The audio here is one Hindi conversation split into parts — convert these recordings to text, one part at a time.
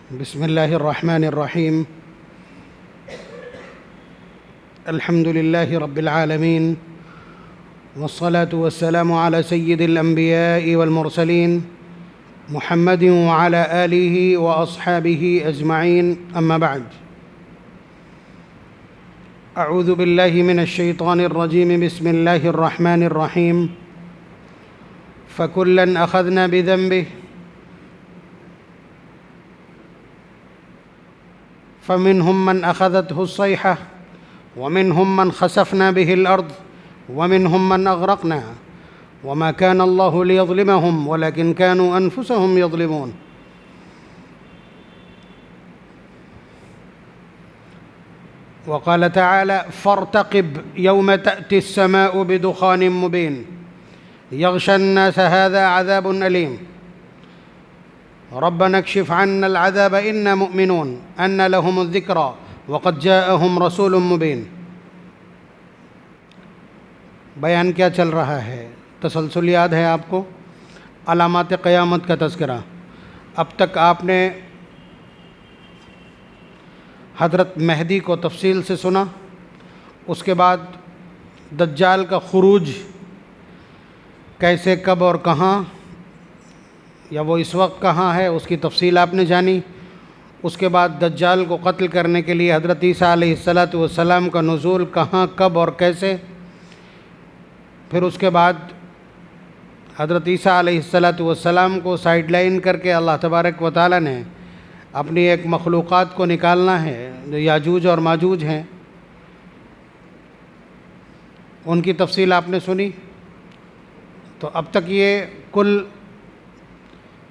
बिस्मिल्लाहिर्रहमानिर्रहीम। अल्हम्दुलिल्लाहि रब्बिल आलमीन वस्सलातु वस्सलामु अला सय्यिदिल अंबियाइ वल मुरसलीन मुहम्मदिन व अला आलिहि व अस्हाबिहि अजमईन, अम्मा बअद। अऊज़ु बिल्लाहि मिनश शैतानिर रजीम। बिस्मिल्लाहिर्रहमानिर्रहीम। फ़कुल्लन अख़ज़ना बिज़ंबिहि फ़मिनहुम मन अख़ज़तहु स्सैहा व मिनहुम मन ख़सफ़ना बिहिल अर्ज़ व मिनहुम मन अग़रक़ना व मा कान अल्लाहु लियज़लिमहुम वलकिन कानू अनफुसहुम यज़लिमून। व क़ाल तआला फ़र्तक़िब यौम तअति अस्समाउ बिदुख़ानिम मुबीन यग़शा अन्नास हाज़ा अज़ाबुन अलीम रब्बना अक्शिफ़ अन्ना अल-अज़ाब इन्ना मुअमिनून अन्ना लहुमुज़ ज़िक्रा व क़द जाअहुम रसूलुम मुबीन। बयान क्या चल रहा है? तसलसल याद है आपको? अलामात क़यामत का तज़किरा। अब तक आपने हज़रत महदी को तफ़सील से सुना, उसके बाद दज्जाल का खुरूज कैसे, कब और कहाँ, या वो इस वक्त कहाँ है, उसकी तफ़सील आपने जानी। उसके बाद दज्जाल को क़त्ल करने के लिए हज़रत ईसा अलैहिस्सलातु वस्सलाम का नुज़ूल कहाँ, कब और कैसे। फिर उसके बाद हज़रत ईसा अलैहिस्सलातु वस्सलाम को साइड लाइन करके अल्लाह तबारक व तआला ने अपनी एक मखलूक़ात को निकालना है जो याजूज और माजूज हैं। उनकी तफ़सील आपने सुनी। तो अब तक ये कुल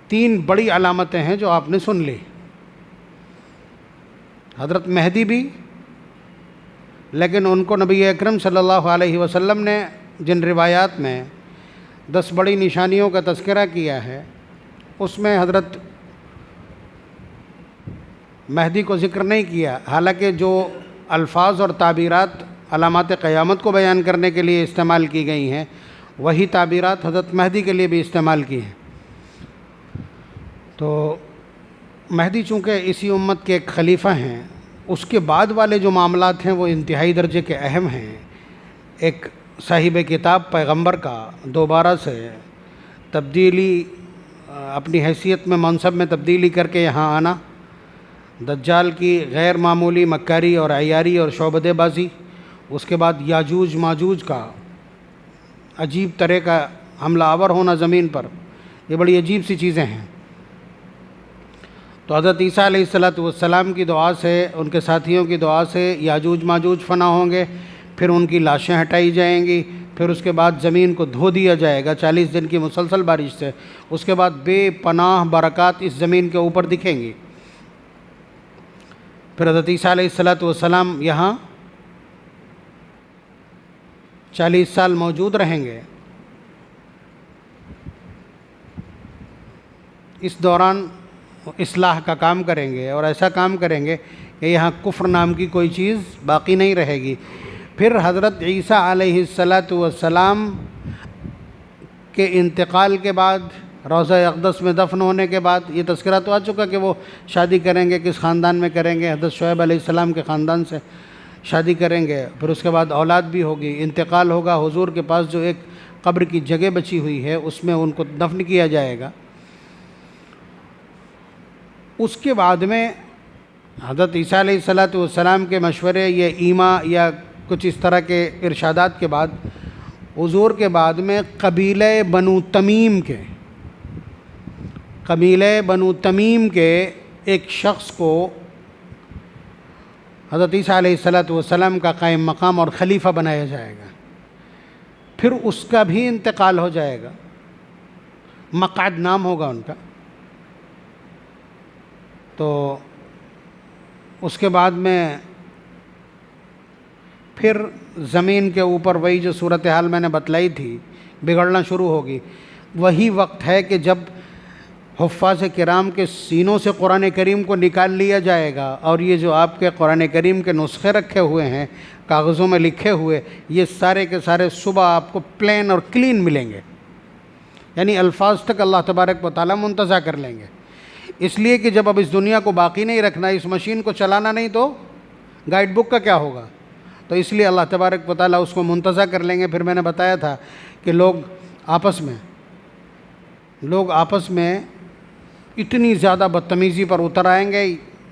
3 बड़ी अलामतें हैं जो आपने सुन ली। हज़रत महदी भी, लेकिन उनको नबी अकरम सल्लल्लाहु अलैहि वसल्लम ने जिन रिवायात में 10 बड़ी निशानियों का तज़किरा किया है, उसमें हज़रत महदी को ज़िक्र नहीं किया। हालांकि जो अल्फाज और ताबीरात अलामात क़यामत को बयान करने के लिए इस्तेमाल की गई हैं, वही ताबीरात हज़रत महदी के लिए भी इस्तेमाल की हैं। तो महदी चूँकि इसी उम्मत के एक खलीफा हैं, उसके बाद वाले जो मामलात हैं वो इंतहाई दर्जे के अहम हैं। एक साहिब किताब पैगंबर का दोबारा से तब्दीली, अपनी हैसियत में, मनसब में तब्दीली करके यहाँ आना, दज्जाल की गैर मामूली मक्कारी और अयारी और शौबदेबाजी, उसके बाद याजूज माजूज का अजीब तरह का हमला आवर होना ज़मीन पर, ये बड़ी अजीब सी चीज़ें हैं। तो हज़रत ईसा अलैहिस्सलातु वस्सलाम की दुआ से, उनके साथियों की दुआ से याजूज माजूज फ़ना होंगे, फिर उनकी लाशें हटाई जाएंगी, फिर उसके बाद ज़मीन को धो दिया जाएगा 40 दिन की मुसलसल बारिश से। उसके बाद बेपनाह बरक़ात इस ज़मीन के ऊपर दिखेंगी। फिर हज़रत ईसा अलैहिस्सलातु वस्सलाम यहाँ 40 साल मौजूद रहेंगे। इस दौरान इस्लाह का काम करेंगे और ऐसा काम करेंगे कि यहाँ कुफ्र नाम की कोई चीज़ बाकी नहीं रहेगी। फिर हज़रत ईसा अलैहिस्सलातु वस्सलाम के इंतकाल के बाद, रोज़ा अक़दस में दफन होने के बाद, ये तज़किरा तो आ चुका कि वो शादी करेंगे, किस ख़ानदान में करेंगे, हज़रत शुएब अलैहिस्सलाम के ख़ानदान से शादी करेंगे। फिर उसके बाद औलाद भी होगी, इंतकाल होगा, हुज़ूर के पास जो एक कब्र की जगह बची हुई है उसमें उनको दफन किया जाएगा। उसके बाद में हज़रत ईसा अलैहिस्सलातु वस्सलाम के मशवरे, ये ईमा या कुछ इस तरह के इरशादात के बाद, हुज़ूर के बाद में कबीले बनु तमीम के एक शख्स को हज़रत ईसा अलैहिस्सलातु वस्सलाम का कायम मकाम और ख़लीफ़ा बनाया जाएगा। फिर उसका भी इंतकाल हो जाएगा, मक़अद नाम होगा उनका। तो उसके बाद में फिर ज़मीन के ऊपर वही जो सूरत हाल मैंने बतलाई थी बिगड़ना शुरू होगी। वही वक्त है कि जब हुफ़्फ़ाज़ किराम के सीनों से कुरान करीम को निकाल लिया जाएगा और ये जो आपके कुरान करीम के नुस्खे रखे हुए हैं, कागज़ों में लिखे हुए, ये सारे के सारे सुबह आपको प्लेन और क्लीन मिलेंगे। यानी अल्फाज तक अल्लाह तबारक व तआला मुंतज़ा कर लेंगे। इसलिए कि जब अब इस दुनिया को बाकी नहीं रखना, इस मशीन को चलाना नहीं, तो गाइड बुक का क्या होगा। तो इसलिए अल्लाह तबारक व तआला उसको मुंतज़ा कर लेंगे। फिर मैंने बताया था कि लोग आपस में इतनी ज़्यादा बदतमीज़ी पर उतर आएंगे,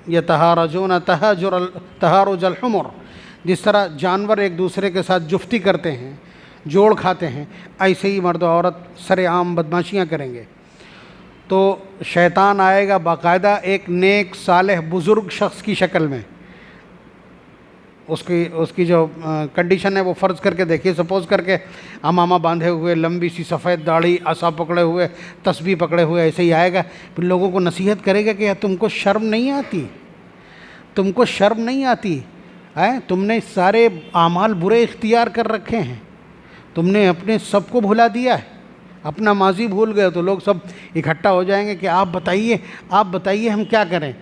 ये तहारजून तहारुजल हुमर, जिस तरह जानवर एक दूसरे के साथ जुफ्ती करते हैं, जोड़ खाते हैं, ऐसे ही मर्द औरत सरेआम बदमाशियाँ करेंगे। तो शैतान आएगा बाकायदा एक नेक सालेह बुज़ुर्ग शख्स की शक्ल में। उसकी जो कंडीशन है वो फ़र्ज़ करके देखिए, सपोज़ करके अमामा बांधे हुए, लंबी सी सफ़ेद दाढ़ी, असा पकड़े हुए, तस्बीह पकड़े हुए ऐसे ही आएगा। फिर लोगों को नसीहत करेगा कि यार तुमको शर्म नहीं आती, तुमको शर्म नहीं आती है, तुमने सारे आमाल बुरे इख्तियार कर रखे हैं, तुमने अपने सबको भुला दिया है, अपना माजी भूल गए। तो लोग सब इकट्ठा हो जाएंगे कि आप बताइए हम क्या करें।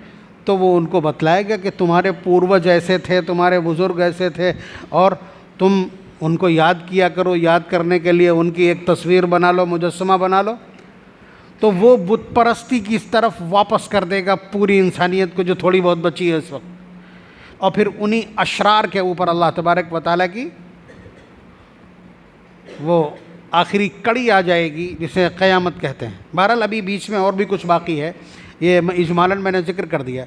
तो वो उनको बतलाएगा कि तुम्हारे पूर्वज ऐसे थे, तुम्हारे बुज़ुर्ग ऐसे थे, और तुम उनको याद किया करो। याद करने के लिए उनकी एक तस्वीर बना लो, मुजस्समा बना लो। तो वो बुत परस्ती की इस तरफ वापस कर देगा पूरी इंसानियत को, जो थोड़ी बहुत बची है इस वक्त। और फिर उन्हीं अशरार के ऊपर अल्लाह तबारक व तआला की वो आखिरी कड़ी आ जाएगी, जिसे क़यामत कहते हैं। बहरहाल अभी बीच में और भी कुछ बाकी है, ये इजमालन मैंने ज़िक्र कर दिया।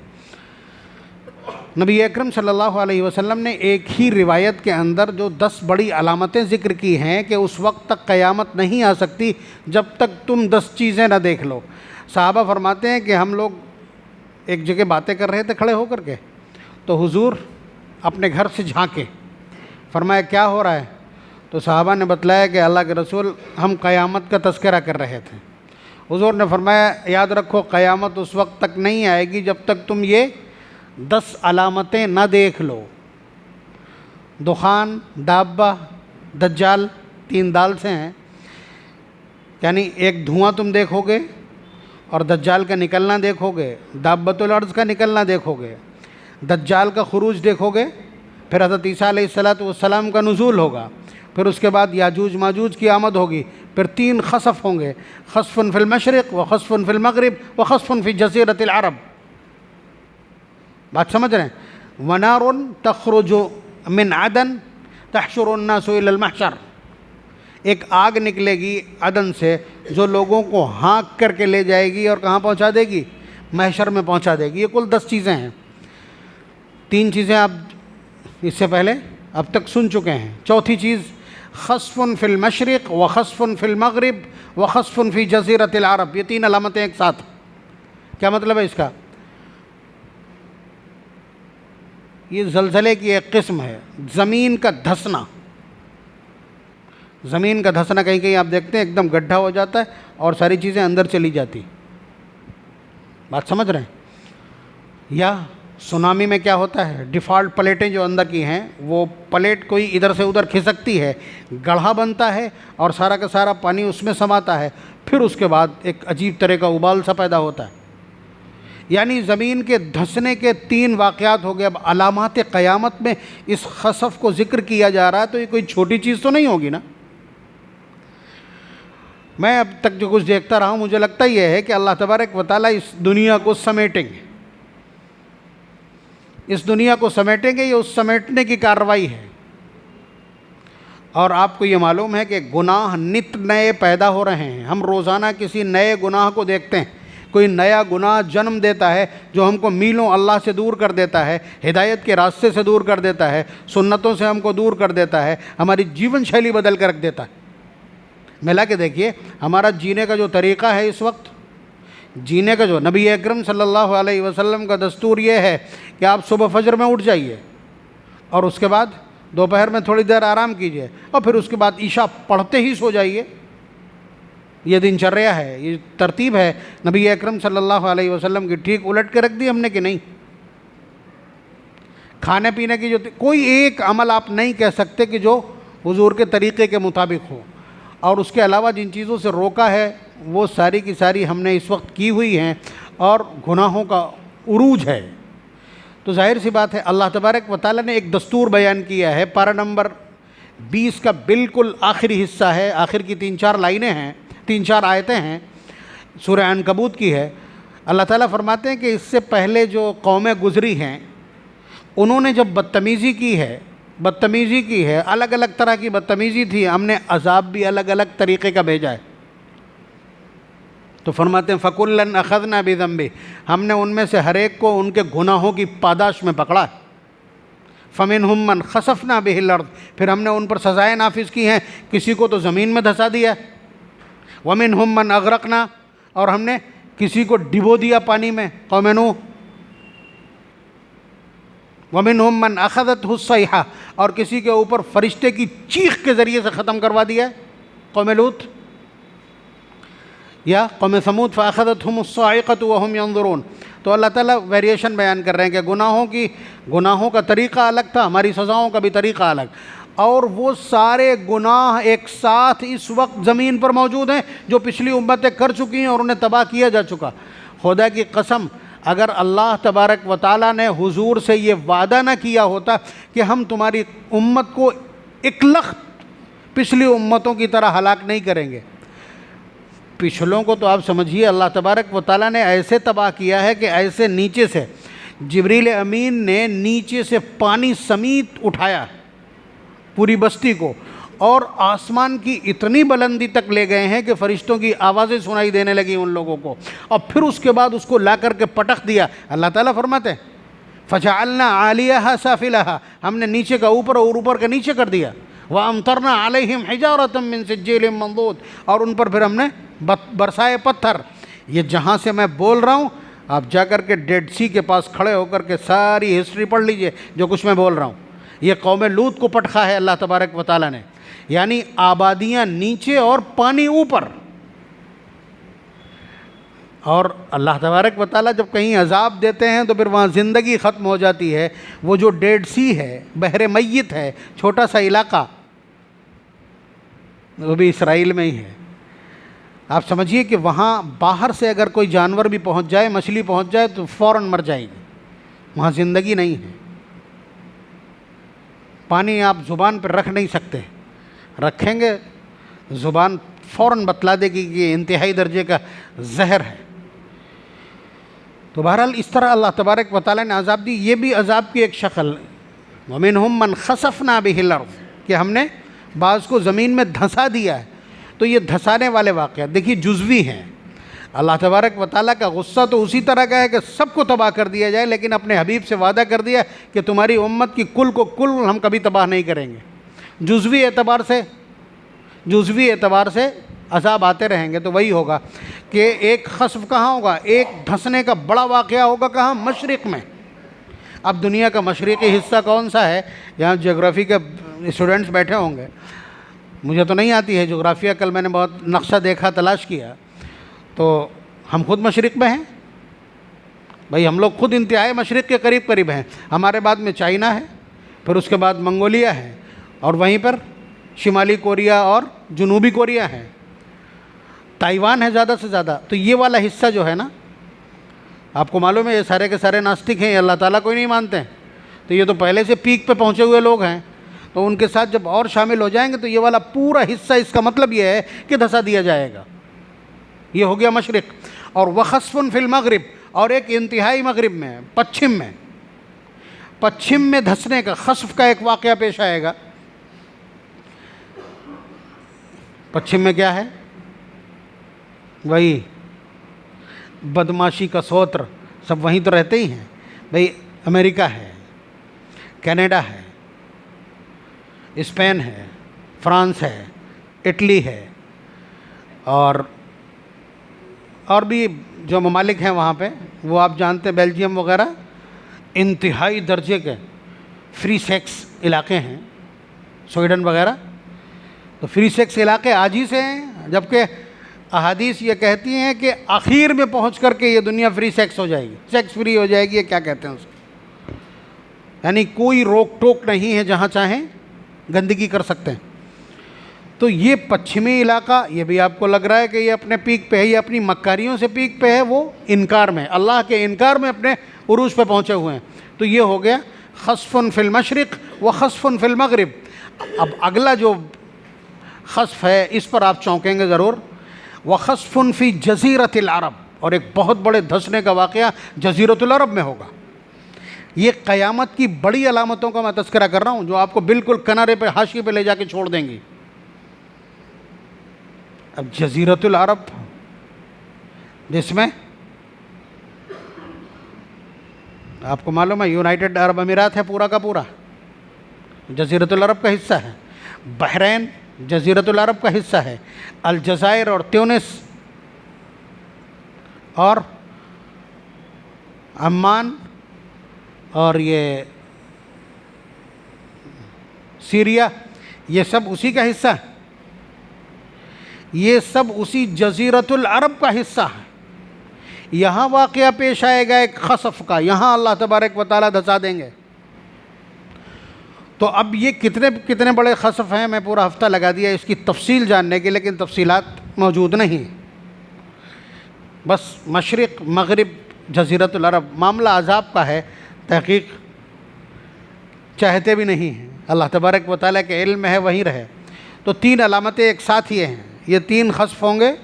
नबी अकरम सल्लल्लाहु अलैहि वसल्लम ने एक ही रिवायत के अंदर जो 10 बड़ी अलामतें ज़िक्र की हैं कि उस वक्त तक क़यामत नहीं आ सकती जब तक तुम 10 चीज़ें ना देख लो। सहाबा फरमाते हैं कि हम लोग एक जगह बातें कर रहे थे खड़े होकर के, तो हुजूर अपने घर से झांके, फरमाया क्या हो रहा है। तो सहाबा ने बतलाया कि अल्लाह के रसूल हम क़यामत का तज़किरा कर रहे थे। हुजूर ने फरमाया याद रखो क़यामत उस वक्त तक नहीं आएगी जब तक तुम ये 10 अलामतें न देख लो। दुखान, दाब्बा, दज्जाल, 3 दाल से हैं, यानी एक धुआं तुम देखोगे और दज्जाल का निकलना देखोगे, दाब्बतुल अर्ज़ का निकलना देखोगे, दज्जाल का खुरूज देखोगे, फिर हज़रत ईसा अलैहिस्सलाम का नुज़ूल होगा, फिर उसके बाद याजूज माजूज की आमद होगी, फिर 3 खसफ़ होंगे, खसफ़ुन फ़िल मशरिक़ व खसफ़ुन फ़िल मग़रिब व खसफ़ुन फ़ी जज़ीरतिल अरब। बात समझ रहे हैं। वनारुन तख़रुजु मिन अदन तहशुरुन नासु इलल महशर, एक आग निकलेगी अदन से जो लोगों को हाँक करके ले जाएगी और कहाँ पहुँचा देगी, महशर में पहुँचा देगी। ये कुल 10 चीज़ें हैं। 3 चीज़ें आप इससे पहले अब तक सुन चुके हैं। चौथी चीज़ खसफ़ुन फ़िल मशरिक़ व खसफ़ुन फ़िल मग़रिब व खसफ़ुन फ़ी जज़ीरतिल अरब। ये 3 अलामतें एक साथ। क्या मतलब है इसका? ये ज़लज़ले की एक किस्म है, ज़मीन का धंसना। ज़मीन का धंसना कहीं कहीं आप देखते हैं एकदम गड्ढा हो जाता है और सारी चीज़ें अंदर चली जाती। बात समझ रहे हैं। या सुनामी में क्या होता है, डिफ़ॉल्ट प्लेटें जो अंदर की हैं वो प्लेट कोई इधर से उधर खिसकती है, गड्ढा बनता है और सारा का सारा पानी उसमें समाता है, फिर उसके बाद एक अजीब तरह का उबाल सा पैदा होता है। यानी ज़मीन के धंसने के 3 वाक़यात हो गए। अब अलामात क़यामत में इस खसफ़ को ज़िक्र किया जा रहा है, तो ये कोई छोटी चीज़ तो नहीं होगी ना। मैं अब तक जो कुछ देखता रहा हूँ, मुझे लगता ये है कि अल्लाह तबारक व तआला इस दुनिया को समेटेंगे, इस दुनिया को समेटेंगे। ये उस समेटने की कार्रवाई है। और आपको ये मालूम है कि गुनाह नित नए पैदा हो रहे हैं। हम रोज़ाना किसी नए गुनाह को देखते हैं। कोई नया गुनाह जन्म देता है जो हमको मीलों अल्लाह से दूर कर देता है, हिदायत के रास्ते से दूर कर देता है, सुन्नतों से हमको दूर कर देता है, हमारी जीवन शैली बदल कर रख देता है। मिला के देखिए, हमारा जीने का जो तरीक़ा है इस वक्त, जीने का जो नबी अकरम सल्लल्लाहु अलैहि वसल्लम का दस्तूर ये है कि आप सुबह फजर में उठ जाइए और उसके बाद दोपहर में थोड़ी देर आराम कीजिए और फिर उसके बाद ईशा पढ़ते ही सो जाइए। ये दिनचर्या है, ये तरतीब है नबी अकरम सल्लल्लाहु अलैहि वसल्लम की। ठीक उलट के रख दी हमने कि नहीं। खाने पीने की जो कोई एक अमल आप नहीं कह सकते कि जो हुजूर के तरीक़े के मुताबिक हो, और उसके अलावा जिन चीज़ों से रोका है वो सारी की सारी हमने इस वक्त की हुई हैं और गुनाहों का उरूज है। तो जाहिर सी बात है अल्लाह तबारक व तआला ने एक दस्तूर बयान किया है। पारा नंबर 20 का बिल्कुल आखिरी हिस्सा है, आखिर की 3-4 लाइनें हैं, 3-4 आयतें हैं, सूरह अनकबूत की है। अल्लाह ताला फरमाते हैं कि इससे पहले जो कौमें गुज़री हैं उन्होंने जब बदतमीज़ी की है, अलग अलग तरह की बदतमीज़ी थी, हमने अज़ाब भी अलग अलग तरीक़े का भेजा है। तो फरमाते हैं फ़कुल्लन अख़ज़ना बिज़ंबि, हमने उनमें से हर एक को उनके गुनाहों की पादाश में पकड़ा। फ़मिनहुम मन ख़सफ़ना बिहिल अर्ज़, फिर हमने उन पर सज़ाएँ नाफिज़ की हैं, किसी को तो ज़मीन में धंसा दिया। वमिनहुम मन अग़रक़ना, और हमने किसी को डिबो दिया पानी में, कौम नूह। वमिनहुम मन अख़ज़तहु सयहा, और किसी के ऊपर फ़रिश्ते की चीख के ज़रिए से ख़त्म करवा दिया, कौम लूत। या कौम समूद फ़अख़ज़तहुम अस्साइक़तु वहुम यंज़ुरून। तो अल्लाह ताला वेरिएशन बयान कर रहे हैं कि गुनाहों का तरीक़ा अलग था, हमारी सज़ाओं का भी तरीक़ा अलग, और वो सारे गुनाह एक साथ इस वक्त ज़मीन पर मौजूद हैं जो पिछली उम्मतें कर चुकी हैं और उन्हें तबाह किया जा चुका। खुदा की कसम, अगर अल्लाह तबारक व तआला ने हुजूर से ये वादा ना किया होता कि हम तुम्हारी उम्मत को इकलख पिछली उम्मतों की तरह हलाक नहीं करेंगे, पिछलों को तो आप समझिए अल्लाह तबारक व तआला ने ऐसे तबाह किया है कि ऐसे नीचे से जिब्रील अमीन ने नीचे से पानी समेत उठाया पूरी बस्ती को, और आसमान की इतनी बुलंदी तक ले गए हैं कि फ़रिश्तों की आवाज़ें सुनाई देने लगी उन लोगों को, और फिर उसके बाद उसको ला कर के पटक दिया। अल्लाह ताला फरमाते हैं फ़जअलना आलियहा साफ़िलहा, हमने नीचे का ऊपर और ऊपर का नीचे कर दिया। व अमतरना अलैहिम हिजारतम मिन सिज्जीलिम मंदूद, और उन पर फिर हमने बरसाए पत्थर। ये जहाँ से मैं बोल रहा हूँ आप जाकर के डेड सी के पास खड़े होकर के सारी हिस्ट्री पढ़ लीजिए जो कुछ मैं बोल रहा हूँ। ये कौम लूत को पटखा है अल्लाह तबारक व तआला ने, यानी आबादियाँ नीचे और पानी ऊपर। और अल्लाह तबारक व तआला जब कहीं अजाब देते हैं तो फिर वहाँ ज़िंदगी ख़त्म हो जाती है। वो जो डेड सी है, बहरे मय्यत है, छोटा सा इलाका, वो भी इसराइल में ही है। आप समझिए कि वहाँ बाहर से अगर कोई जानवर भी पहुँच जाए, मछली पहुँच जाए तो फ़ौरन मर जाएगी, वहाँ ज़िंदगी नहीं है। पानी आप ज़ुबान पर रख नहीं सकते, रखेंगे ज़ुबान फ़ौरन बतला देगी कि ये इंतहाई दर्जे का जहर है। तो बहरहाल इस तरह अल्लाह तबारक व तआला ने अज़ाब दी। ये भी अज़ाब की एक शक्ल। वमिनहुम मन ख़सफ़ना बिहिल अर्ज़, कि हमने बाज़ को ज़मीन में धंसा दिया है। तो ये धंसाने वाले वाक़या देखिए जुज़वी हैं। अल्लाह तबारक व तआला का गुस्सा तो उसी तरह का है कि सबको तबाह कर दिया जाए, लेकिन अपने हबीब से वादा कर दिया कि तुम्हारी उम्मत की कुल को कुल हम कभी तबाह नहीं करेंगे। जुज़वी एतबार से अज़ाब आते रहेंगे। तो वही होगा कि एक खस्फ़ कहाँ होगा, एक धंसने का बड़ा वाक़या होगा कहाँ, मशरिक़ में। अब दुनिया का मशरिक़ी हिस्सा कौन सा है, यहाँ ज्योग्राफ़ी के स्टूडेंट्स बैठे होंगे, मुझे तो नहीं आती है जोग्राफिया। कल मैंने बहुत नक्शा देखा, तलाश किया, तो हम खुद मशरिक़ में हैं भाई, हम लोग खुद इंतहाई मशरिक़ के करीब करीब हैं। हमारे बाद में चाइना है, फिर उसके बाद मंगोलिया है, और वहीं पर शिमाली कोरिया और जनूबी कोरिया है, ताइवान है ज़्यादा से ज़्यादा। तो ये वाला हिस्सा जो है ना, आपको मालूम है ये सारे के सारे नास्तिक हैं, अल्लाह ताला को ही नहीं मानते हैं। तो ये तो पहले से पीक पे पहुँचे हुए लोग हैं, तो उनके साथ जब और शामिल हो जाएंगे तो ये वाला पूरा हिस्सा, इसका मतलब ये है कि धंसा दिया जाएगा। ये हो गया मशरिक़। और वख़स्फ़ुन फ़िल मग़रिब, और एक इंतहाई मग़रिब में, पश्चिम में धंसने का, खस्फ़ का एक वाक़या पेश आएगा। पश्चिम में क्या है, वही बदमाशी का सोत्र, सब वहीं तो रहते ही हैं भाई। अमेरिका है, कनाडा है, स्पेन है, फ्रांस है, इटली है, और भी जो ममालिक हैं वहाँ पे, वो आप जानते हैं, बेल्जियम वगैरह, इंतहाई दर्जे के फ्री सेक्स इलाके हैं, स्वीडन वगैरह। तो फ्री सेक्स इलाके आज ही से हैं, जबकि अहादीस ये कहती हैं कि आखिर में पहुँच करके ये दुनिया फ्री सेक्स हो जाएगी, सेक्स फ्री हो जाएगी, ये क्या कहते हैं उसको, यानी कोई रोक टोक नहीं है, जहाँ चाहें गंदगी कर सकते हैं। तो ये पश्चिमी इलाका, ये भी आपको लग रहा है कि ये अपने पीक पे है, ये अपनी मक्कारियों से पीक पे है, वो इनकार में, अल्लाह के इनकार में अपने उरूज पे पहुँचे हुए हैं। तो ये हो गया खस्फ़ुन फ़िल मशरिक़ व खस्फ़ुन फ़िल मग़रिब। अब अगला जो खस्फ़ है इस पर आप चौंकेंगे ज़रूर। व खस्फ़ुन फ़ी जज़ीरतिल अरब, और एक बहुत बड़े धंसने का वाक़या जज़ीरतुल अरब में होगा। ये क़यामत की बड़ी अलामतों का मैं तज़किरा कर रहा हूँ जो आपको बिल्कुल किनारे पे, हाशिए पे ले जाके छोड़ देंगी। अब जज़ीरतुल अरब, जिसमें आपको मालूम है यूनाइटेड अरब अमीरात है पूरा का पूरा, जज़ीरतुल अरब का हिस्सा है। बहरैन जज़ीरतुल अरब का हिस्सा है। अलजायर और ट्यूनिस और अम्मान और ये सीरिया, ये सब उसी का हिस्सा है। ये सब उसी जज़ीरतुल अरब का हिस्सा है। यहाँ वाक़या पेश आएगा एक खसफ का, यहाँ अल्लाह तबारक व तआला धंसा देंगे। तो अब ये कितने कितने बड़े खसफ हैं, मैं पूरा हफ्ता लगा दिया इसकी तफसील जानने की, लेकिन तफसीलात मौजूद नहीं। बस मशरिक़ मगरिब जज़ीरतुल अरब, मामला अज़ाब का है, तहक़ीक़ चाहते भी नहीं हैं। अल्लाह तबारक व तआला के इल्म में है, वहीं रहे। तो तीन अलामतें एक साथ ये हैं, ये तीन खसफ होंगे।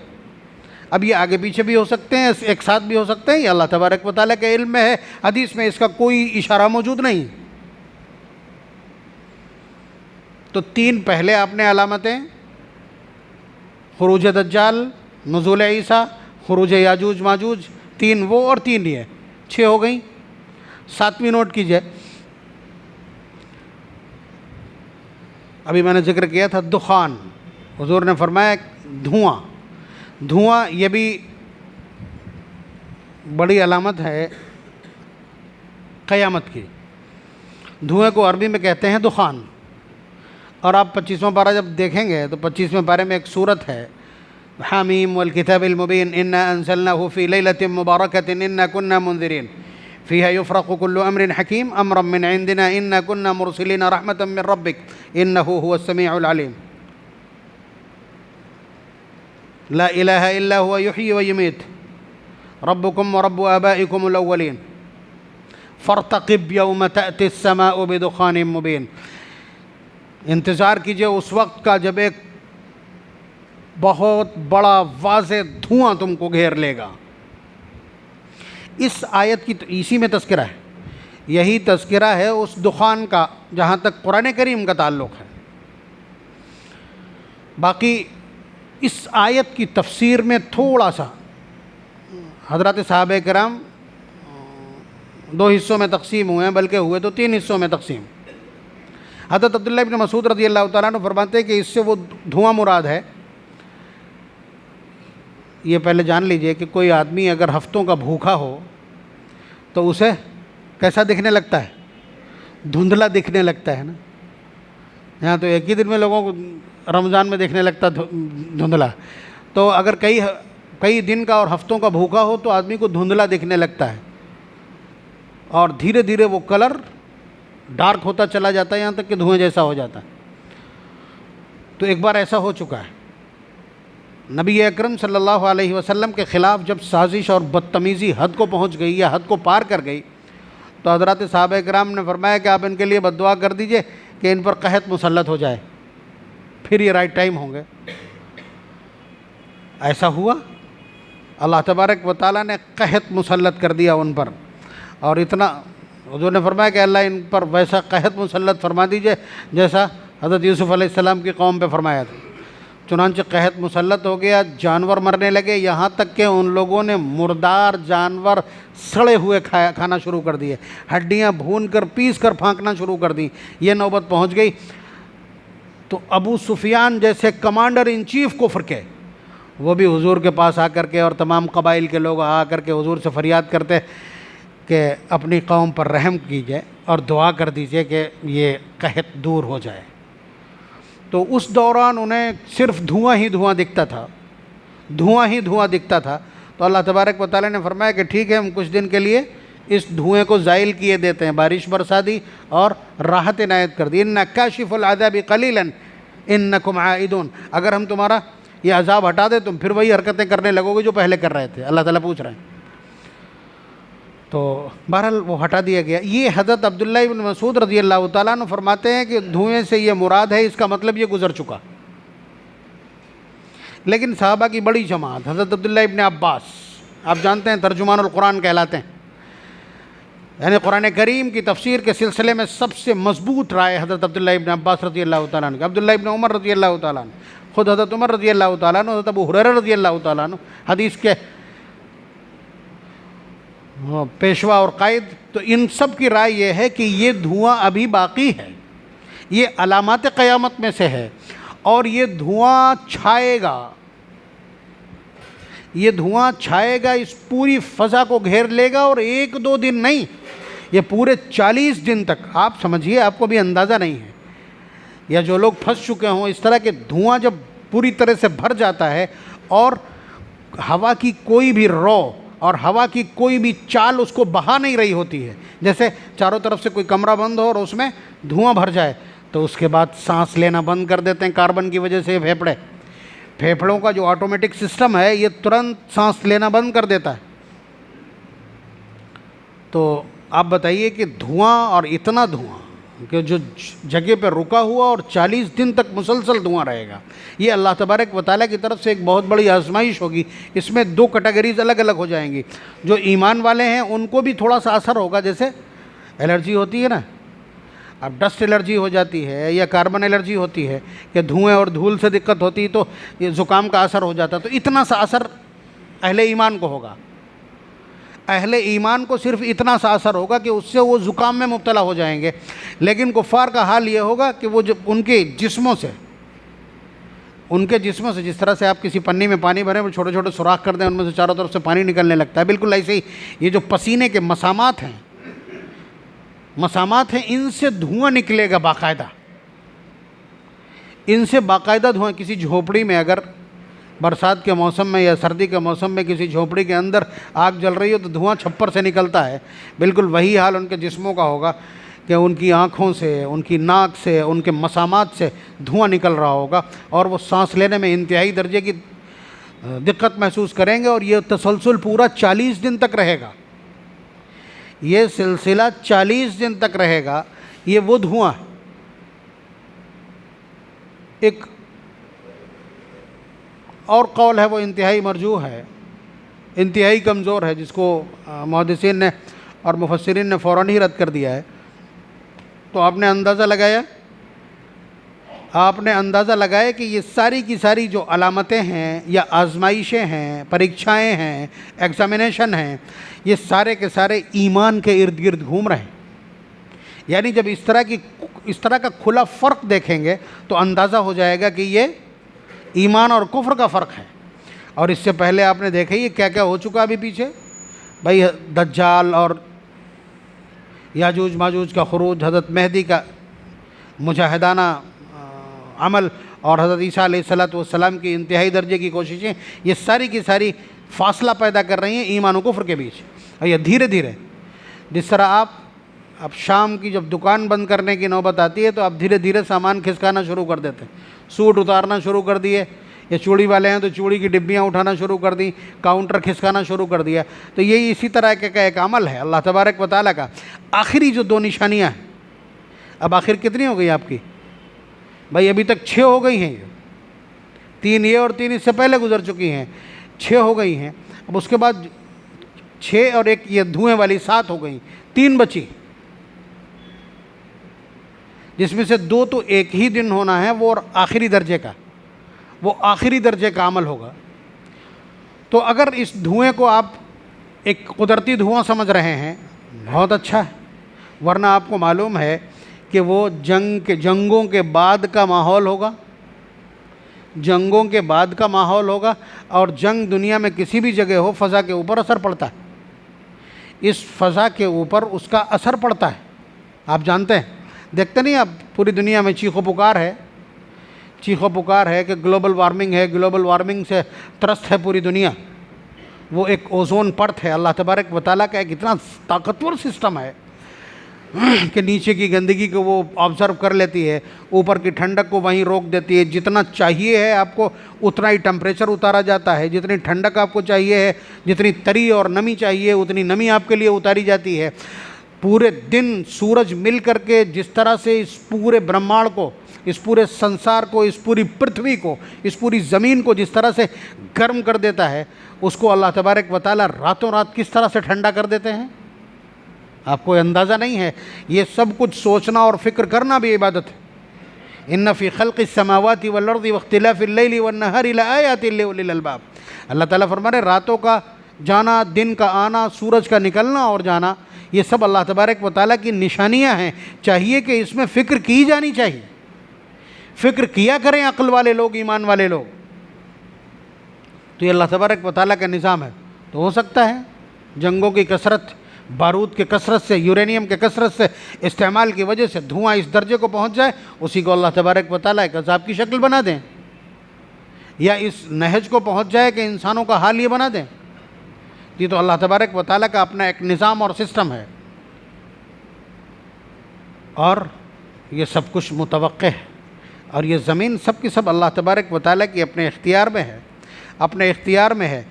अब ये आगे पीछे भी हो सकते हैं, एक साथ भी हो सकते हैं, ये अल्लाह तबारक व तआला के इल्म में है। हदीस में इसका कोई इशारा मौजूद नहीं। तो तीन पहले आपने अलामतें, खुरूज दज्जाल, नुज़ूल ईसा, खुरूज याजूज माजूज, तीन वो और तीन ये, 6 हो गई। 7वीं नोट कीजिए। अभी मैंने जिक्र किया था दुखान, हुज़ूर ने फरमाया धुआं। धुआं ये भी बड़ी अलामत है क़यामत की। धुएं को अरबी में कहते हैं दुखान। और आप 25वां पारा जब देखेंगे तो 25वें पारे में एक सूरत है, हामीम वल किताबिल मुबीन इन्ना अंज़लनाहु फ़ी लैलतिन मुबारकतिन इन्ना कुन्ना मुंज़िरीन फ़ीहा युफ़रक़ु कुल्लु अम्रिन हकीम अम्रन मिन इंदिना इन्ना कुन्ना मुरसिलीन रहमतन मिन रब्बिक इन्नहु हुवस समीउल अलीम। ला इलाहा इल्ला हुवा युह्यी व युमीत रब्बुकुम व रब्बु आबाइकुमुल अव्वलीन फ़र्तक़िब यौम तअतिस समाउ बिदुख़ानिम मुबीन। इंतज़ार कीजिए उस वक्त का जब एक बहुत बड़ा वाज़े धुआं तुमको घेर लेगा। इस आयत की इसी में तज़किरा है, यही तज़किरा है उस दुखान का जहाँ तक कुरान करीम का ताल्लुक़ है। बाकी इस आयत की तफसीर में थोड़ा सा हज़रत साहबे किराम 2 हिस्सों में तक़सीम हुए हैं, बल्कि हुए तो 3 हिस्सों में तक़सीम। हज़रत अब्दुल्लाह इब्न मसूद रज़ियल्लाहु तआला अन्हु फरमाते हैं कि इससे वो धुआं मुराद है। ये पहले जान लीजिए कि कोई आदमी अगर हफ्तों का भूखा हो तो उसे कैसा दिखने लगता है? धुंधला दिखने लगता है ना। यहाँ तो एक ही दिन में लोगों को रमज़ान में देखने लगता धुंधला। तो अगर कई दिन का और हफ्तों का भूखा हो तो आदमी को धुंधला दिखने लगता है और धीरे धीरे वो कलर डार्क होता चला जाता है, यहाँ तक कि धुएं जैसा हो जाता है। तो एक बार ऐसा हो चुका है। नबी अकरम सल्लल्लाहु अलैहि वसल्लम के ख़िलाफ़ जब साजिश और बदतमीज़ी हद को पहुँच गई या हद को पार कर गई तो हज़रत साहबा किराम ने फरमाया कि आप इनके लिए बद्दुआ कर दीजिए कि इन पर कहत मुसल्लत हो जाए, फिर ये राइट टाइम होंगे। ऐसा हुआ, अल्लाह तबारक व तआला ने कहत मुसल्लत कर दिया उन पर। और इतना हुज़ूर ने फरमाया कि अल्लाह इन पर वैसा कहत मुसल्लत फरमा दीजिए जैसा हज़रत यूसुफ़ अलैहिस्सलाम की कौम पे फरमाया था। चुनांचे कहत मुसल्लत हो गया, जानवर मरने लगे, यहाँ तक कि उन लोगों ने मुर्दार जानवर सड़े हुए खाना शुरू कर दिए, हड्डियाँ भून कर पीस कर फांकना शुरू कर दी। ये नौबत पहुँच गई तो अबू सुफियान जैसे कमांडर इन चीफ कुफ्र के, वो भी हुजूर के पास आकर के और तमाम कबाइल के लोग आकर के हुजूर से फरियाद करते कि अपनी कौम पर रहम कीजिए और दुआ कर दीजिए कि ये कहत दूर हो जाए। तो उस दौरान उन्हें सिर्फ धुआं ही धुआं दिखता था, धुआं ही धुआं दिखता था। तो अल्लाह तबारक व तआला ने फरमाया कि ठीक है, हम कुछ दिन के लिए इस धुएं को ज़ाइल किए देते हैं, बारिश बरसा दी और राहत इनायत कर दी। इन्ना काशिफुल अज़ाबि क़लीलन इन्नकुम आइदून, अगर हम तुम्हारा ये अज़ाब हटा दें तुम फिर वही हरकतें करने लगोगे जो पहले कर रहे थे। अल्लाह ताला पूछ रहे हैं। तो बहरहाल वो हटा दिया गया। ये हज़रत अब्दुल्लाह इब्न मसूद रज़ियल्लाहु तआला अन्हु फरमाते हैं कि धुएं से ये मुराद है, इसका मतलब ये गुज़र चुका। लेकिन सहाबा की बड़ी जमात, हज़रत अब्दुल्लाह इब्न अब्बास आप जानते हैं तर्जुमानुल कुरान कहलाते हैं, यानी कुरान करीम की तफसीर के सिलसिले में सबसे मजबूत राय हज़रत अब्दुल्लाह इब्न अब्बास रज़ी अल्लाह तआला अन्हु, अब्दुल्लाह इब्न उमर रज़ी अल्लाह तआला अन्हु, खुद हज़रत उमर रज़ी अल्लाह तआला अन्हु, हज़रत अबू हुरैरा रज़ी अल्लाह तआला अन्हु हदीस के पेशवा और कायद। तो इन सब की राय ये है कि ये धुआं अभी बाकी है, ये अलामात क़यामत में से है और ये धुआं छाएगा, ये धुआं छाएगा, इस पूरी फ़ज़ा को घेर लेगा और एक दो दिन नहीं, ये पूरे 40 दिन तक। आप समझिए, आपको भी अंदाज़ा नहीं है, या जो लोग फंस चुके हों इस तरह के, धुआं जब पूरी तरह से भर जाता है और हवा की कोई भी रौ और हवा की कोई भी चाल उसको बहा नहीं रही होती है, जैसे चारों तरफ से कोई कमरा बंद हो और उसमें धुआं भर जाए, तो उसके बाद सांस लेना बंद कर देते हैं कार्बन की वजह से। फेफड़ों का जो ऑटोमेटिक सिस्टम है ये तुरंत सांस लेना बंद कर देता है। तो आप बताइए कि धुआं, और इतना धुआं कि जो जगह पे रुका हुआ और 40 दिन तक मुसलसल धुआं रहेगा, ये अल्लाह तबारक व तआला की तरफ से एक बहुत बड़ी आजमाइश होगी। इसमें दो कैटेगरीज अलग अलग हो जाएंगी। जो ईमान वाले हैं उनको भी थोड़ा सा असर होगा, जैसे एलर्जी होती है ना, अब डस्ट एलर्जी हो जाती है या कार्बन एलर्जी होती है या धुएं और धूल से दिक्कत होती है तो ये ज़ुकाम का असर हो जाता है। तो इतना सा असर अहले ईमान को होगा, अहले ईमान को सिर्फ इतना सा असर होगा कि उससे वो ज़ुकाम में मुब्तला हो जाएंगे। लेकिन कुफ़ार का हाल ये होगा कि वो जब उनके जिस्मों से जिस तरह से आप किसी पन्नी में पानी भरें, वो छोटे छोटे सुराख कर दें, उनमें से चारों तरफ से पानी निकलने लगता है, बिल्कुल ऐसे ही ये जो पसीने के मसामात हैं, इनसे धुआं निकलेगा बाकायदा, इनसे बाकायदा धुआं। किसी झोपड़ी में अगर बरसात के मौसम में या सर्दी के मौसम में किसी झोपड़ी के अंदर आग जल रही हो तो धुआं छप्पर से निकलता है, बिल्कुल वही हाल उनके जिस्मों का होगा कि उनकी आँखों से, उनकी नाक से, उनके मसामात से धुआं निकल रहा होगा और वो सांस लेने में इंतहाई दर्जे की दिक्कत महसूस करेंगे। और ये तसलसल पूरा 40 दिन तक रहेगा, ये सिलसिला 40 दिन तक रहेगा। ये वो धुआं, एक और कौल है वो इंतहाई मरजूह है, इंतहाई कमज़ोर है, जिसको मुहद्दिसीन ने और मुफस्सिरीन ने फ़ौरन ही रद्द कर दिया है। तो आपने अंदाज़ा लगाया कि ये सारी की सारी जो अलामतें हैं या आजमाइशें हैं, परीक्षाएं हैं, एग्ज़ामिनेशन हैं, ये सारे के सारे ईमान के इर्द गिर्द घूम रहे हैं। यानी जब इस तरह का खुला फ़र्क देखेंगे तो अंदाज़ा हो जाएगा कि ये ईमान और कुफ्र का फ़र्क है। और इससे पहले आपने देखा ही क्या क्या हो चुका अभी पीछे, भाई दज्जाल और याजूज माजूज का खुरूज, हज़रत मेहदी का मुजाहिदाना अमल और हज़रत ईसा अलैहिस्सलाम की इंतहाई दर्जे की कोशिशें, ये सारी की सारी फासला पैदा कर रही हैं ईमान और कुफ्र के बीच। और ये धीरे धीरे, जिस तरह आप शाम की जब दुकान बंद करने की नौबत आती है तो आप धीरे धीरे सामान खिसकाना शुरू कर देते हैं, सूट उतारना शुरू कर दिए, या चूड़ी वाले हैं तो चूड़ी की डिब्बियाँ उठाना शुरू कर दी, काउंटर खिसकाना शुरू कर दिया। तो यही इसी तरह का एक अमल है अल्लाह तबारक व तआला का। आखिरी जो 2 निशानियाँ हैं, अब आखिर कितनी हो गई आपकी भाई? अभी तक 6 हो गई हैं, 3 ये और 3 इससे पहले गुजर चुकी हैं, 6 हो गई हैं। अब उसके बाद 6 और 1 ये धुएँ वाली 7 हो गई, 3 बची, जिसमें से 2 तो एक ही दिन होना है, वो और आखिरी दर्जे का, वो आखिरी दर्जे का अमल होगा। तो अगर इस धुएँ को आप एक कुदरती धुआं समझ रहे हैं, बहुत अच्छा है, वरना आपको मालूम है कि वो जंगों के बाद का माहौल होगा, जंगों के बाद का माहौल होगा। और जंग दुनिया में किसी भी जगह हो, फ़ज़ा के ऊपर असर पड़ता है, इस फ़ज़ा के ऊपर उसका असर पड़ता है। आप जानते हैं, देखते नहीं आप, पूरी दुनिया में चीखो पुकार है कि ग्लोबल वार्मिंग है, ग्लोबल वार्मिंग से त्रस्त है पूरी दुनिया। वो एक ओज़ोन परत है, अल्लाह तबारक व तआला का एक इतना ताकतवर सिस्टम है कि नीचे की गंदगी को वो ऑब्ज़र्व कर लेती है, ऊपर की ठंडक को वहीं रोक देती है। जितना चाहिए है आपको उतना ही टेम्परेचर उतारा जाता है, जितनी ठंडक आपको चाहिए है, जितनी तरी और नमी चाहिए उतनी नमी आपके लिए उतारी जाती है। पूरे दिन सूरज मिल करके जिस तरह से इस पूरे ब्रह्मांड को इस पूरे संसार को, इस पूरी पृथ्वी को, इस पूरी ज़मीन को जिस तरह से गर्म कर देता है, उसको अल्लाह तबारक व तआला रातों रात किस तरह से ठंडा कर देते हैं, आपको अंदाज़ा नहीं है। ये सब कुछ सोचना और फ़िक्र करना भी इबादत है। इन्ना फ़ी ख़ल्क़िस समावाति वल अर्ज़ि वख्तिलाफ़िल लैलि वन नहारि लआयातिन लिउलिल अलबाब। अल्लाह ताला फरमा रहे रातों का जाना, दिन का आना, सूरज का निकलना और जाना, ये सब अल्लाह तबारक व तआला की निशानियाँ हैं। चाहिए कि इसमें फ़िक्र की जानी चाहिए, फ़िक्र किया करें अक्ल वाले लोग, ईमान वाले लोग। तो ये अल्लाह तबारक व तआला का निज़ाम है। तो हो सकता है जंगों की कसरत, बारूद के कसरत से, यूरेनियम के कसरत से, इस्तेमाल की वजह से धुआं इस दर्जे को पहुंच जाए, उसी को अल्लाह तबारक व तआला एक अज़ाब की शक्ल बना दें, या इस नहज को पहुंच जाए कि इंसानों का हाल ये बना दें। ये तो अल्लाह तबारक व तआला का अपना एक निज़ाम और सिस्टम है, और ये सब कुछ मुतवक्के है। और ये ज़मीन सब की सब अल्लाह तबारक व तआला की अपने इख्तियार में है, अपने इख्तियार में है।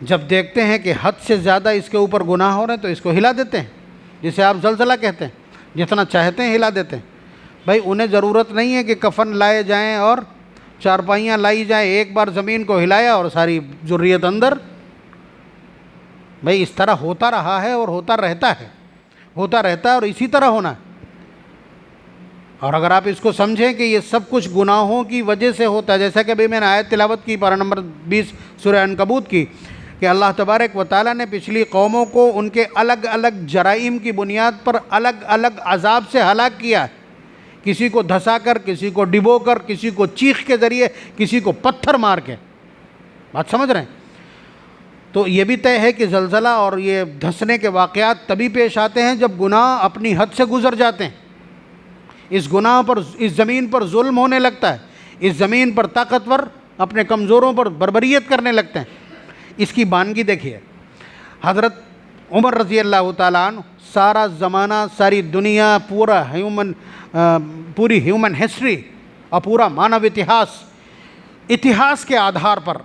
जब देखते हैं कि हद से ज़्यादा इसके ऊपर गुनाह हो रहे हैं तो इसको हिला देते हैं, जिसे आप ज़लज़ला कहते हैं, जितना चाहते हैं हिला देते हैं। भाई उन्हें ज़रूरत नहीं है कि कफन लाए जाएं और चारपाइयाँ लाई जाएं, एक बार ज़मीन को हिलाया और सारी ज़ुर्रियत अंदर। भाई इस तरह होता रहा है और होता रहता है, होता रहता है और इसी तरह होना है। और अगर आप इसको समझें कि ये सब कुछ गुनाहों की वजह से होता है, जैसा कि अभी मैंने आयत तिलावत की पारा नंबर 20 सूरह अनकबूत की, कि अल्लाह तबारक व तआला ने पिछली कौमों को उनके अलग अलग जराइम की बुनियाद पर अलग अलग अजाब से हलाक किया है। किसी को धंसाकर, किसी को डिबोकर, किसी को चीख के ज़रिए, किसी को पत्थर मार के। बात समझ रहे हैं? तो ये भी तय है कि ज़लज़ला और ये धंसने के वाक़यात तभी पेश आते हैं जब गुनाह अपनी हद से गुज़र जाते हैं। इस गुनाह पर, इस ज़मीन पर जुल्म होने लगता है, इस ज़मीन पर ताकतवर अपने कमज़ोरों पर बर्बरियत करने लगते हैं। इसकी बानगी देखिए, हज़रत उमर रज़ी अल्लाह ताला अन्हु सारा ज़माना, सारी दुनिया, पूरी ह्यूमन हिस्ट्री और पूरा मानव इतिहास के आधार पर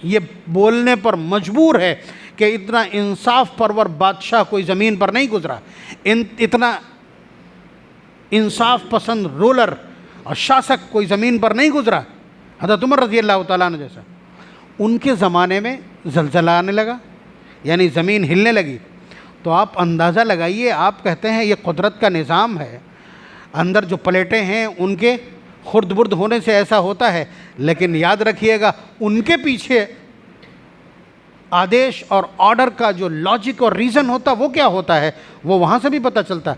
ये बोलने पर मजबूर है कि इतना इंसाफ परवर बादशाह कोई ज़मीन पर नहीं गुज़रा, इतना इंसाफ पसंद रूलर और शासक कोई ज़मीन पर नहीं गुज़रा हज़रत उमर रज़ी अल्लाह ताला अन्हु जैसा। उनके ज़माने में ज़लज़ला आने लगा, यानी ज़मीन हिलने लगी। तो आप अंदाज़ा लगाइए, आप कहते हैं ये कुदरत का निज़ाम है, अंदर जो प्लेटें हैं उनके खुर्द-बुर्द होने से ऐसा होता है। लेकिन याद रखिएगा, उनके पीछे आदेश और ऑर्डर का जो लॉजिक और रीज़न होता वो क्या होता है, वो वहाँ से भी पता चलता है।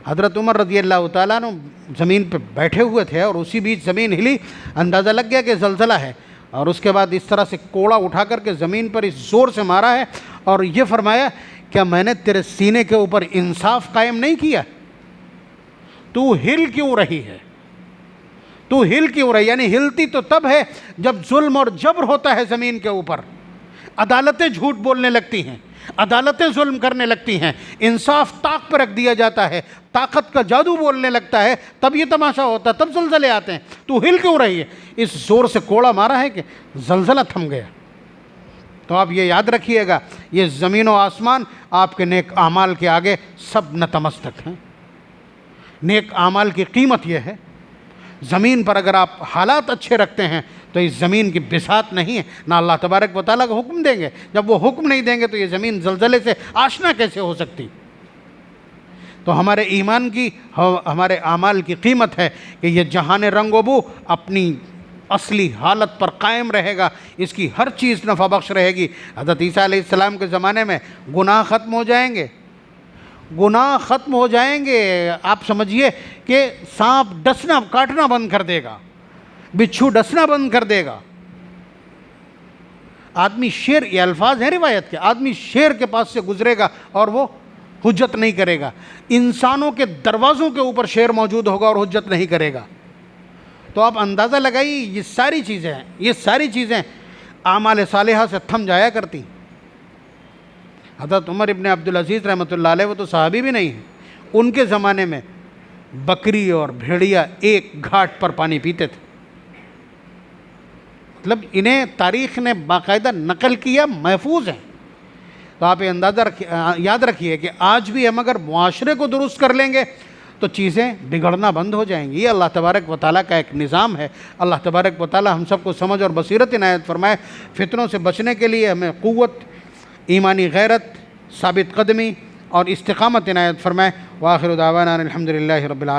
हज़रत उमर रज़ी अल्लाह ताला अन्हु ज़मीन पे बैठे हुए थे और उसी बीच ज़मीन हिली, अंदाज़ा लग गया कि ज़लज़ला है। और उसके बाद इस तरह से कोड़ा उठा करके ज़मीन पर इस ज़ोर से मारा है और ये फरमाया, क्या मैंने तेरे सीने के ऊपर इंसाफ कायम नहीं किया? तू हिल क्यों रही है? तू हिल क्यों रही? यानी हिलती तो तब है जब जुल्म और जबर होता है ज़मीन के ऊपर, अदालतें झूठ बोलने लगती हैं, अदालतें जुल्म करने लगती हैं, इंसाफ ताक पर रख दिया जाता है, ताकत का जादू बोलने लगता है, तब ये तमाशा होता है, तब ज़लज़ले आते हैं। तू हिल क्यों रही है? इस ज़ोर से कोड़ा मारा है कि ज़लज़ला थम गया। तो आप ये याद रखिएगा, ये ज़मीन और आसमान आपके नेक आमाल के आगे सब नतमस्तक हैं। नेक आमाल की कीमत यह है, ज़मीन पर अगर आप हालात अच्छे रखते हैं तो इस ज़मीन की बिसात नहीं है, ना अल्लाह तबारक व तआला का हुक्म देंगे। जब वो हुक्म नहीं देंगे तो ये ज़मीन ज़लज़ले से आशना कैसे हो सकती? तो हमारे ईमान की, हमारे आमाल की कीमत है कि ये जहान रंगोबू अपनी असली हालत पर कायम रहेगा, इसकी हर चीज़ नफ़ा बख्श रहेगी। हज़रत ईसा अलैहिस्सलाम के ज़माने में गुनाह ख़त्म हो जाएंगे, गुनाह ख़त्म हो जाएंगे। आप समझिए कि सांप डसना, काटना बंद कर देगा, बिच्छू डसना बंद कर देगा। आदमी शेर, ये अल्फाज हैं रिवायत के, आदमी शेर के पास से गुजरेगा और वो हुज्जत नहीं करेगा। इंसानों के दरवाज़ों के ऊपर शेर मौजूद होगा और हुज्जत नहीं करेगा। तो आप अंदाज़ा लगाइए, ये सारी चीज़ें हैं, ये सारी चीज़ें आमाल सालिहा से थम जाया करती। हज़रत उमर इब्न अब्दुल अज़ीज़ रहमतुल्लाह अलैह, वो तो सहाबी भी नहीं हैं, उनके ज़माने में बकरी और भेड़िया एक घाट पर पानी पीते थे। मतलब इन्हें तारीख़ ने बाकायदा नकल किया, महफूज हैं। तो आप ये अंदाज़ा याद रखिए कि आज भी हम अगर मुआशरे को दुरुस्त कर लेंगे तो चीज़ें बिगड़ना बंद हो जाएंगी। ये अल्लाह तबारक व तआला का एक निज़ाम है। अल्लाह तबारक व तआला हम सबको समझ और बसीरत इनायत फरमाए। फितनों से बचने के लिए हमें क़ुव्वत, ईमानी गैरत, साबित कदमी और इस्तिक़ामत इनायत फरमाए। व आखिर दावाना अनिल हम्दुलिल्लाहि रब्बिल आलमीन।